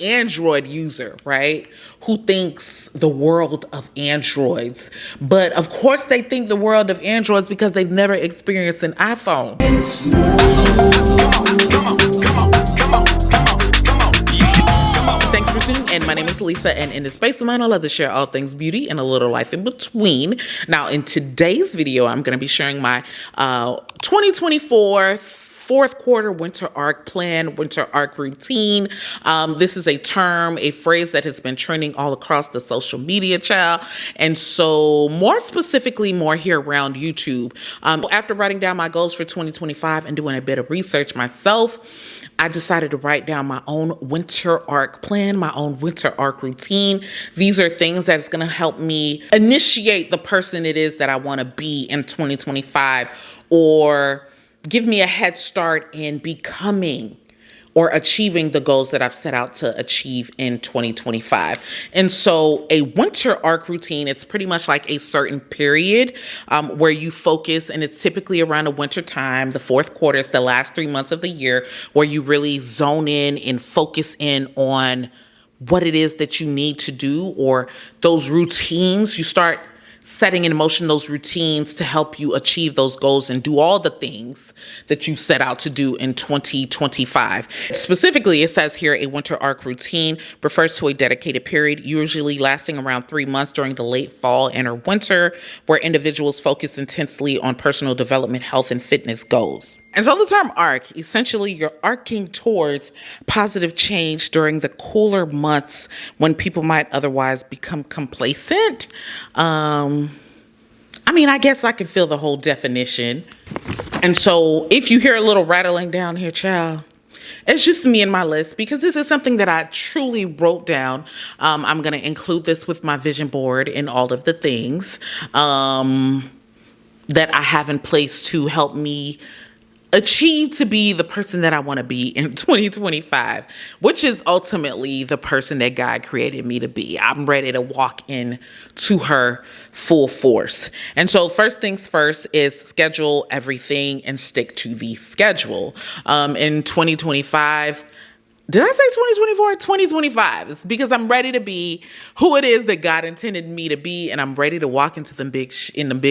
Android user, right, who thinks the world of Androids. But of course they think the world of Androids because they've never experienced an iPhone. Thanks for tuning in. My name is Lisa, and in this space of mine, I love to share all things beauty and a little life in between. Now, in today's video, I'm going to be sharing my 2024 fourth quarter winter arc plan, winter arc routine. This is a term, a phrase that has been trending all across the social media, child. And so more specifically, more here around YouTube. After writing down my goals for 2025 and doing a bit of research myself, I decided to write down my own winter arc plan, my own winter arc routine. These are things that's going to help me initiate the person it is that I want to be in 2025, or give me a head start in becoming or achieving the goals that I've set out to achieve in 2025. And so a winter arc routine, it's pretty much like a certain period where you focus, and it's typically around the winter time. The fourth quarter is the last 3 months of the year where you really zone in and focus in on what it is that you need to do, or those routines. You start setting in motion those routines to help you achieve those goals and do all the things that you set out to do in 2025. Specifically, it says here a winter arc routine refers to a dedicated period, usually lasting around 3 months during the late fall and or winter, where individuals focus intensely on personal development, health, and fitness goals. And so the term arc, essentially you're arcing towards positive change during the cooler months when people might otherwise become complacent. I guess I can feel the whole definition. And so if you hear a little rattling down here, child, it's just me and my list, because this is something that I truly wrote down. I'm going to include this with my vision board and all of the things that I have in place to help me achieve to be the person that I want to be in 2025, which is ultimately the person that God created me to be. I'm ready to walk in to her full force. And so first things first is schedule everything and stick to the schedule. In 2025, did I say 2024? 2025. It's because I'm ready to be who it is that God intended me to be, and I'm ready to walk into the big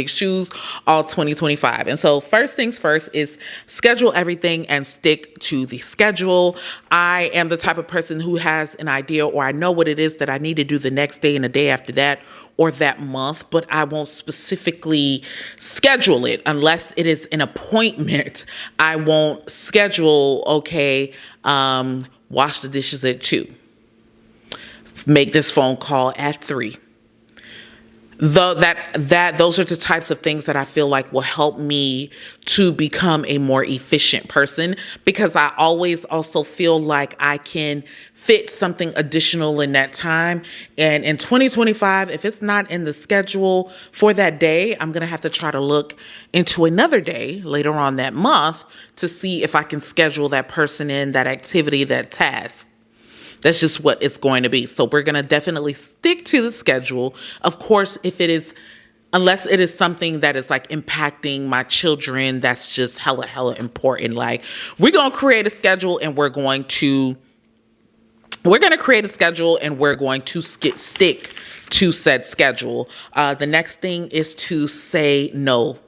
shoes all 2025. And so first things first is schedule everything and stick to the schedule. I am the type of person who has an idea, or I know what it is that I need to do the next day and the day after that, or that month, but I won't specifically schedule it unless it is an appointment. I won't schedule, wash the dishes at 2, make this phone call at 3. Though those are the types of things that I feel like will help me to become a more efficient person, because I always also feel like I can fit something additional in that time. And in 2025, if it's not in the schedule for that day, I'm going to have to try to look into another day later on that month to see if I can schedule that person in, that activity, that task. That's just what it's going to be. So we're going to definitely stick to the schedule. Of course, unless it is something that is like impacting my children, that's just hella important. Like, we're going to create a schedule and we're going to stick to said schedule. The next thing is to say no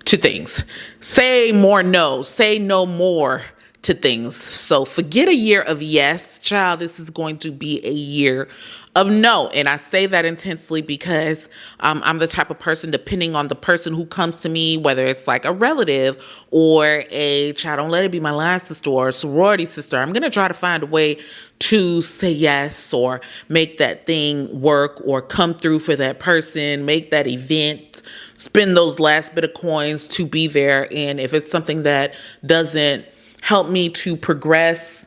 to things. Say more no. Say no more to things. So forget a year of yes, child. This is going to be a year of no. And I say that intensely because I'm the type of person, depending on the person who comes to me, whether it's like a relative or a child, don't let it be my line sister or a sorority sister, I'm going to try to find a way to say yes, or make that thing work, or come through for that person, make that event, spend those last bit of coins to be there. And if it's something that doesn't help me to progress,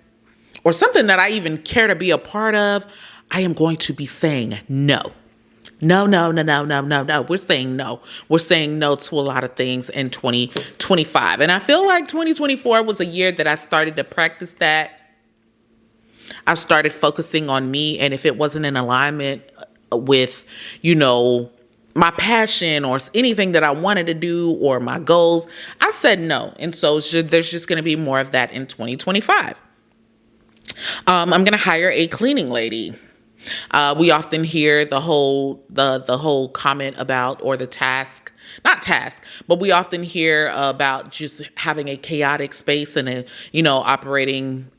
or something that I even care to be a part of, I am going to be saying no. No. We're saying no. We're saying no to a lot of things in 2025. And I feel like 2024 was a year that I started to practice that. I started focusing on me. And if it wasn't in alignment with, my passion or anything that I wanted to do or my goals, I said no. And so there's just going to be more of that in 2025. I'm gonna hire a cleaning lady. We often hear the whole comment about, or the task, not task, but we often hear about just having a chaotic space and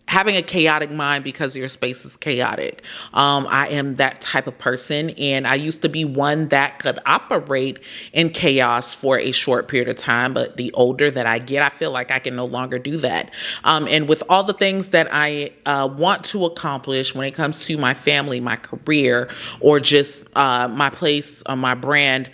having a chaotic mind because your space is chaotic. I am that type of person, and I used to be one that could operate in chaos for a short period of time. But the older that I get, I feel like I can no longer do that. And with all the things that I want to accomplish when it comes to my family, my career, or just my place, my brand,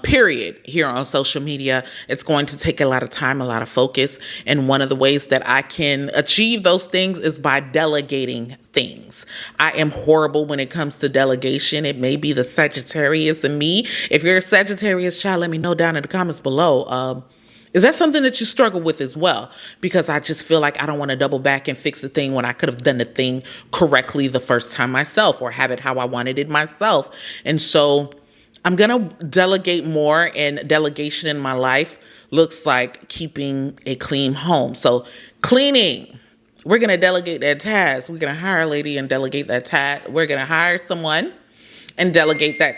period, here on social media, it's going to take a lot of time, a lot of focus. And one of the ways that I can achieve those things is by delegating things. I am horrible when it comes to delegation. It may be the Sagittarius in me. If you're a Sagittarius child, let me know down in the comments below. Is that something that you struggle with as well? Because I just feel like I don't want to double back and fix the thing when I could have done the thing correctly the first time myself, or have it how I wanted it myself. And so I'm going to delegate more, and delegation in my life looks like keeping a clean home. So cleaning, we're going to delegate that task. We're going to hire a lady and delegate that task. We're going to hire someone and delegate that.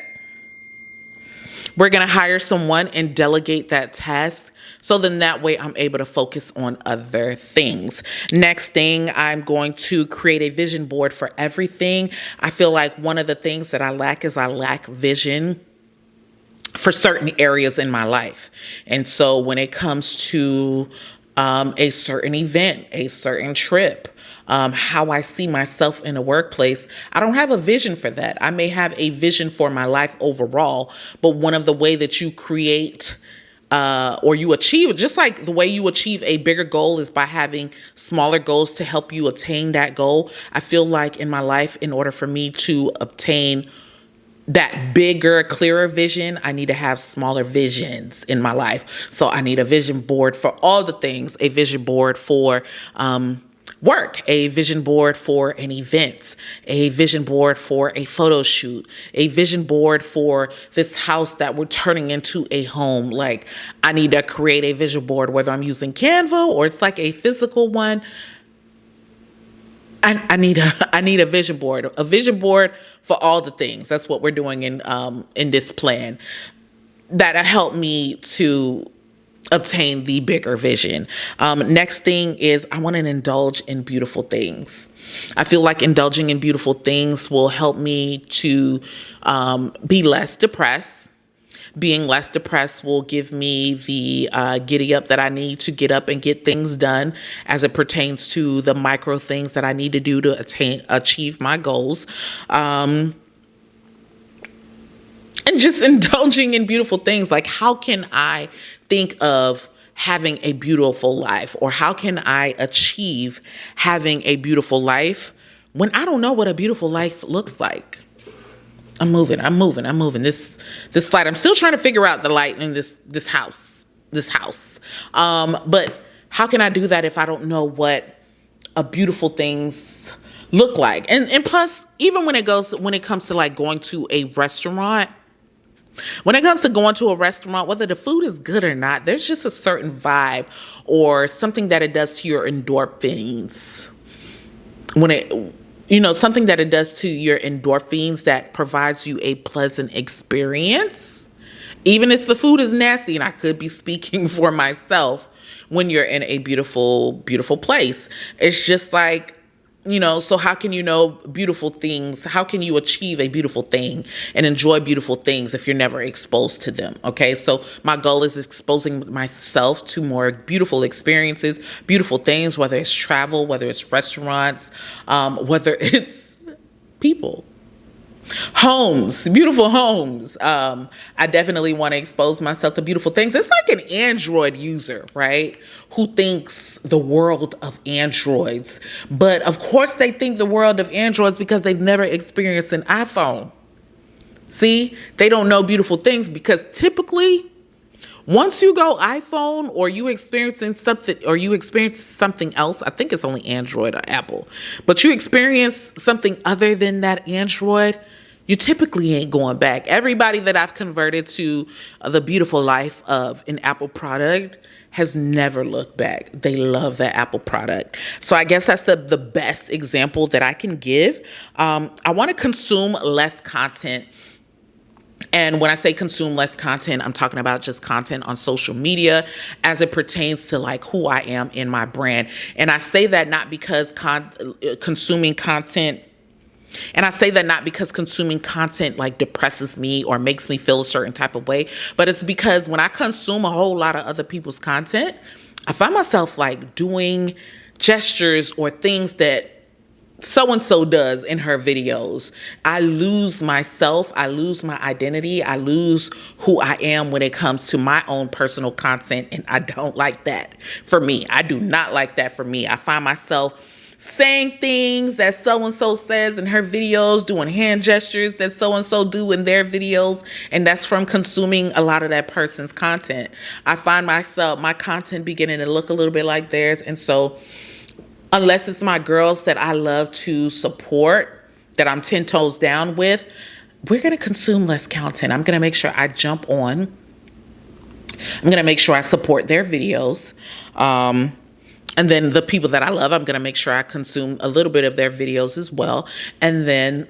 We're going to hire someone and delegate that task. So then that way I'm able to focus on other things. Next thing, I'm going to create a vision board for everything. I feel like one of the things that I lack is I lack vision for certain areas in my life. And so when it comes to a certain event, a certain trip, how I see myself in a workplace, I don't have a vision for that. I may have a vision for my life overall, but one of the way that you create or you achieve, just like the way you achieve a bigger goal is by having smaller goals to help you attain that goal. I feel like in my life, in order for me to obtain that bigger, clearer vision, I need to have smaller visions in my life. So I need a vision board for all the things, a vision board for work, a vision board for an event, a vision board for a photo shoot, a vision board for this house that we're turning into a home. Like, I need to create a vision board, whether I'm using Canva or it's like a physical one. I need a vision board for all the things. That's what we're doing in this plan. That'll help me to obtain the bigger vision. Next thing is I want to indulge in beautiful things. I feel like indulging in beautiful things will help me to be less depressed. Being less depressed will give me the giddy up that I need to get up and get things done as it pertains to the micro things that I need to do to achieve my goals. And just indulging in beautiful things. Like, how can I think of having a beautiful life, or how can I achieve having a beautiful life when I don't know what a beautiful life looks like? I'm moving. This slide. I'm still trying to figure out the light in this house. But how can I do that if I don't know what a beautiful things look like? And plus, even when it comes to like going to a restaurant, whether the food is good or not, there's just a certain vibe or something that it does to your endorphins. Something that it does to your endorphins that provides you a pleasant experience. Even if the food is nasty, and I could be speaking for myself, when you're in a beautiful, beautiful place. It's just like, so how can you know beautiful things? How can you achieve a beautiful thing and enjoy beautiful things if you're never exposed to them? Okay, so my goal is exposing myself to more beautiful experiences, beautiful things, whether it's travel, whether it's restaurants, whether it's people. Homes, beautiful homes. I definitely want to expose myself to beautiful things. It's like an Android user, right? Who thinks the world of Androids. But of course they think the world of Androids because they've never experienced an iPhone. See, they don't know beautiful things because typically once you go iPhone or you experience something else, I think it's only Android or Apple, but you experience something other than that Android, you typically ain't going back. Everybody that I've converted to the beautiful life of an Apple product has never looked back. They love that Apple product. So I guess that's the best example that I can give. I want to consume less content. And when I say consume less content, I'm talking about just content on social media as it pertains to like who I am in my brand. And I say that not because consuming content and I say that not because consuming content like depresses me or makes me feel a certain type of way, but it's because when I consume a whole lot of other people's content, I find myself like doing gestures or things that so-and-so does in her videos. I lose myself. I lose my identity. I lose who I am when it comes to my own personal content. And I don't like that for me. I do not like that for me. I find myself saying things that so-and-so says in her videos, doing hand gestures that so-and-so do in their videos, and that's from consuming a lot of that person's content. I find myself, my content beginning to look a little bit like theirs, and so unless it's my girls that I love to support, that I'm 10 toes down with, we're going to consume less content. I'm going to make sure I jump on. I'm going to make sure I support their videos. And then the people that I love, I'm going to make sure I consume a little bit of their videos as well, and then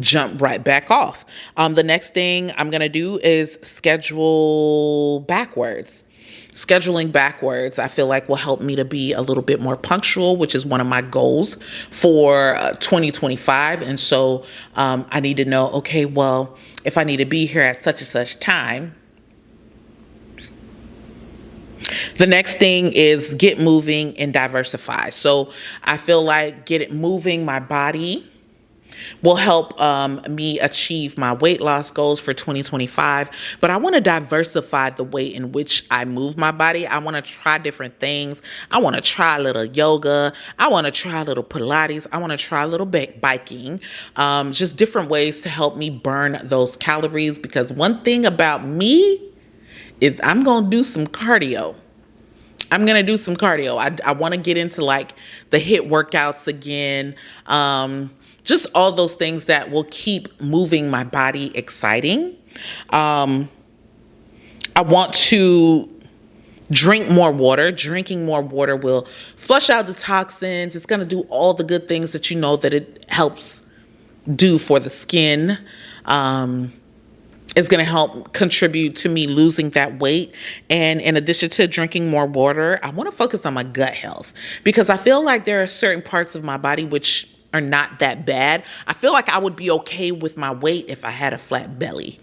jump right back off. The next thing I'm going to do is schedule backwards. Scheduling backwards, I feel like will help me to be a little bit more punctual, which is one of my goals for 2025. And so I need to know, okay, well, if I need to be here at such and such time. The next thing is get moving and diversify. So I feel like get it moving, my body will help me achieve my weight loss goals for 2025. But I want to diversify the way in which I move my body. I want to try different things. I want to try a little yoga. I want to try a little Pilates. I want to try a little biking. Just different ways to help me burn those calories. Because one thing about me is I'm going to do some cardio. I'm going to do some cardio. I want to get into like the HIIT workouts again. Just all those things that will keep moving my body exciting. I want to drink more water. Drinking more water will flush out the toxins. It's going to do all the good things that you know that it helps do for the skin. Is going to help contribute to me losing that weight. And in addition to drinking more water, I want to focus on my gut health because I feel like there are certain parts of my body which are not that bad. I feel like I would be okay with my weight if I had a flat belly.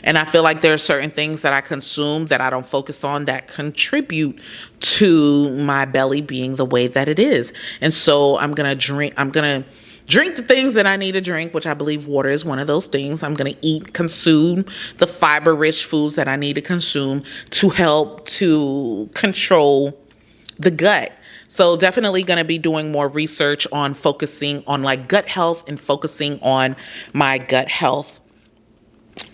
And I feel like there are certain things that I consume that I don't focus on that contribute to my belly being the way that it is. And so I'm going to drink the things that I need to drink, which I believe water is one of those things. I'm going to consume the fiber-rich foods that I need to consume to help to control the gut. So definitely going to be doing more research on focusing on like gut health and focusing on my gut health.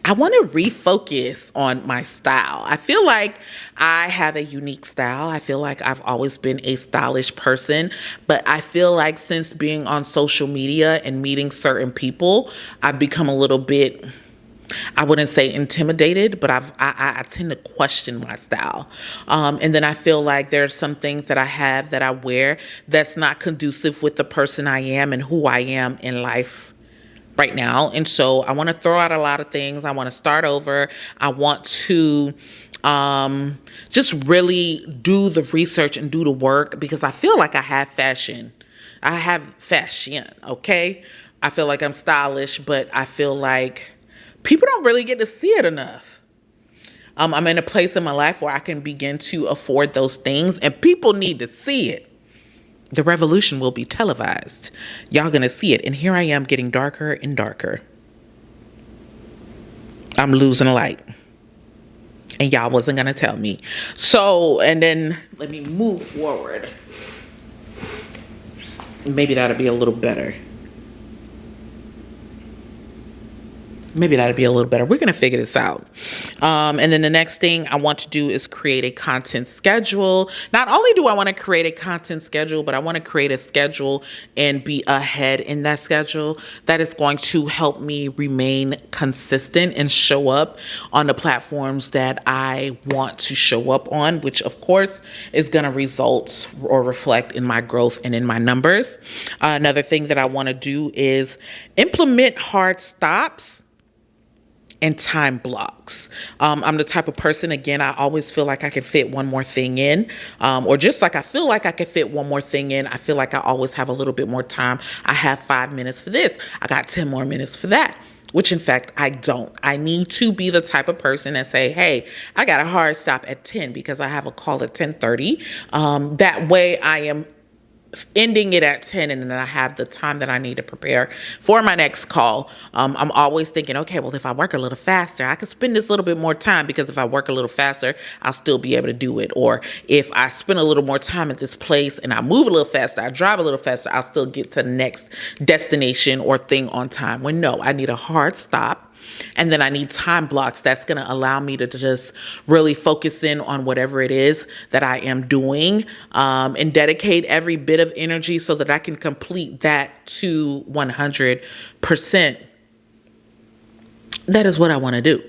I want to refocus on my style. I feel like I have a unique style. I feel like I've always been a stylish person, but I feel like since being on social media and meeting certain people, I've become a little bit, I wouldn't say intimidated, but I tend to question my style. And then I feel like there's some things that I have that I wear that's not conducive with the person I am and who I am in life right now. And so I want to throw out a lot of things. I want to start over. I want to just really do the research and do the work because I feel like I have fashion. I have fashion, okay? I feel like I'm stylish, but I feel like people don't really get to see it enough. I'm in a place in my life where I can begin to afford those things and people need to see it. The revolution will be televised. Y'all gonna see it. And here I am getting darker and darker. I'm losing light. And y'all wasn't gonna tell me. So, and then let me move forward. Maybe that'll be a little better. Maybe that'd be a little better. We're going to figure this out. And then the next thing I want to do is create a content schedule. Not only do I want to create a content schedule, but I want to create a schedule and be ahead in that schedule that is going to help me remain consistent and show up on the platforms that I want to show up on, which of course is going to result or reflect in my growth and in my numbers. Another thing that I want to do is implement hard stops and time blocks. I'm the type of person, again, I always feel like I can fit one more thing in, or just like I feel like I can fit one more thing in. I feel like I always have a little bit more time. I have 5 minutes for this. I got 10 more minutes for that, which in fact, I don't. I need to be the type of person that say, hey, I got a hard stop at 10 because I have a call at 10:30. That way I am ending it at 10 and then I have the time that I need to prepare for my next call. I'm always thinking, okay, well, if I work a little faster, I can spend this little bit more time, because if I work a little faster, I'll still be able to do it. Or if I spend a little more time at this place and I move a little faster, I drive a little faster, I'll still get to the next destination or thing on time. When no, I need a hard stop. And then I need time blocks that's going to allow me to just really focus in on whatever it is that I am doing, and dedicate every bit of energy so that I can complete that to 100%. That is what I want to do.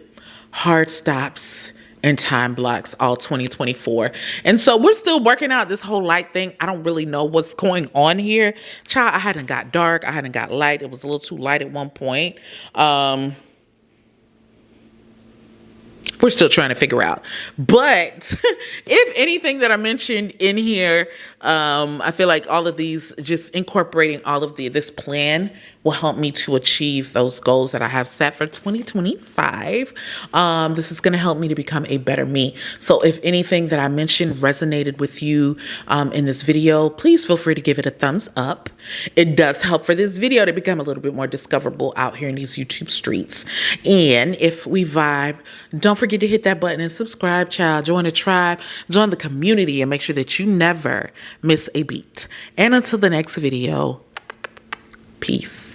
Hard stops and time blocks all 2024. And so we're still working out this whole light thing. I don't really know what's going on here. Child, I hadn't got dark. I hadn't got light. It was a little too light at one point. We're still trying to figure out. But if anything that I mentioned in here, I feel like all of these, just incorporating all of this plan will help me to achieve those goals that I have set for 2025. This is going to help me to become a better me. So if anything that I mentioned resonated with you in this video, please feel free to give it a thumbs up. It does help for this video to become a little bit more discoverable out here in these YouTube streets. And if we vibe, don't forget to hit that button and subscribe, child. Join the tribe, join the community, and make sure that you never miss a beat. And until the next video, peace.